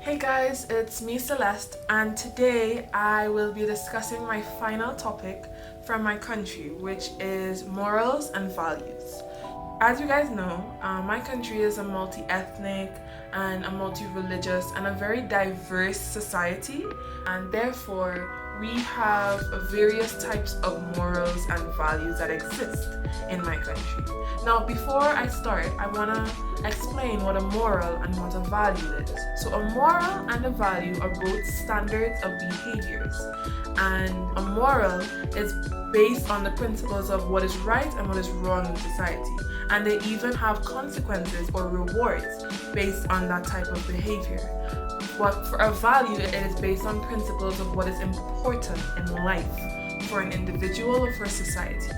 Hey guys, it's me Celeste, and today I will be discussing my final topic from my country, which is morals and values. As you guys know, my country is a multi-ethnic and a multi-religious and a very diverse society, and therefore we have various types of morals and values that exist in my country. Now, before I start, I want to explain what a moral and what a value is. So a moral and a value are both standards of behaviors, and a moral is based on the principles of what is right and what is wrong in society, and they even have consequences or rewards based on that type of behavior. But for a value, it is based on principles of what is important in life for an individual or for society.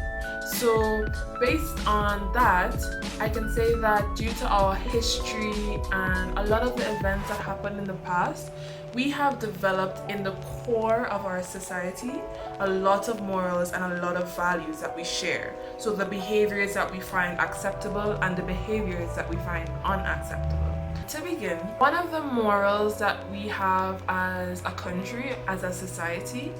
So based on that, I can say that due to our history and a lot of the events that happened in the past, we have developed in the core of our society a lot of morals and a lot of values that we share. So the behaviors that we find acceptable and the behaviors that we find unacceptable. To begin, one of the morals that we have as a country, as a society,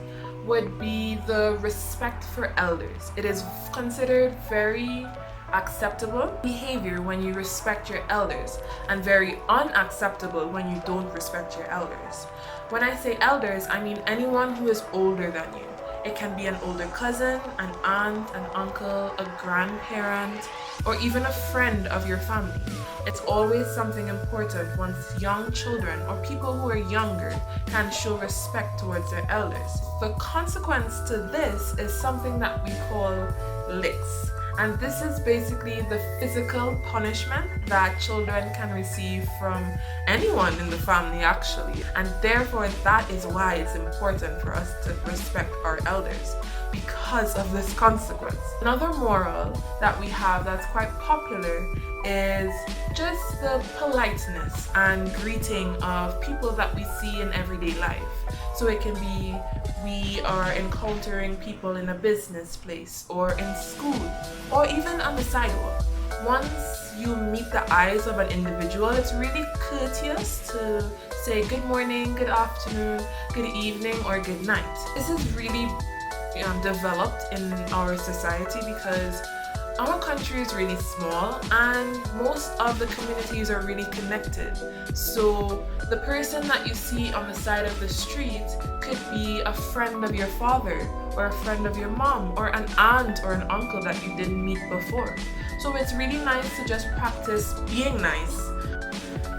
would be the respect for elders. It is considered very acceptable behavior when you respect your elders and very unacceptable when you don't respect your elders. When I say elders, I mean anyone who is older than you. It can be an older cousin, an aunt, an uncle, a grandparent, or even a friend of your family. It's always something important once young children or people who are younger can show respect towards their elders. The consequence to this is something that we call licks. And this is basically the physical punishment that children can receive from anyone in the family actually. And therefore that is why it's important for us to respect our elders, because of this consequence. Another moral that we have that's quite popular is just the politeness and greeting of people that we see in everyday life. So it can be we are encountering people in a business place or in school or even on the sidewalk. Once you meet the eyes of an individual, it's really courteous to say good morning, good afternoon, good evening, or good night. This is really developed in our society because our country is really small and most of the communities are really connected. So the person that you see on the side of the street could be a friend of your father or a friend of your mom or an aunt or an uncle that you didn't meet before. So it's really nice to just practice being nice.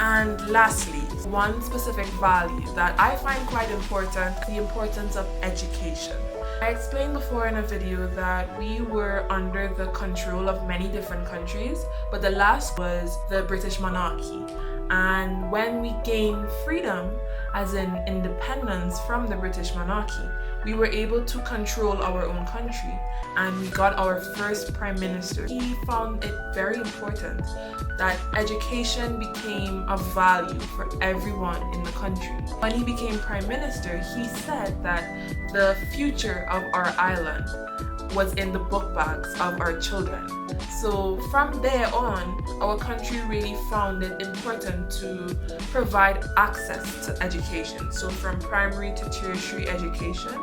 And lastly, one specific value that I find quite important, the importance of education. I explained before in a video that we were under the control of many different countries, but the last was the British monarchy. And when we gained freedom, as in independence from the British monarchy, we were able to control our own country and we got our first prime minister. He found it very important that education became a value for everyone in the country. When he became prime minister, he said that the future of our island was in the book bags of our children. So from there on, our country really found it important to provide access to education. So from primary to tertiary education,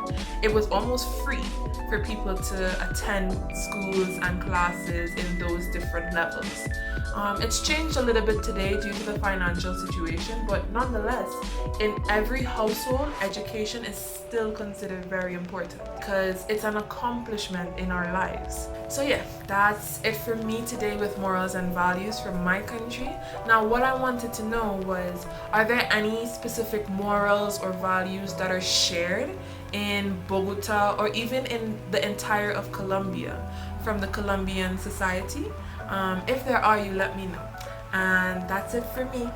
it was almost free for people to attend schools and classes in those different levels. It's changed a little bit today due to the financial situation, but nonetheless, in every household, education is still considered very important because it's an accomplishment in our lives. So yeah, that's it for me today with morals and values from my country. Now, what I wanted to know was, are there any specific morals or values that are shared in Bogota or even in the entire of Colombia from the Colombian society? If there are, you let me know. And that's it for me.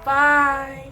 Bye!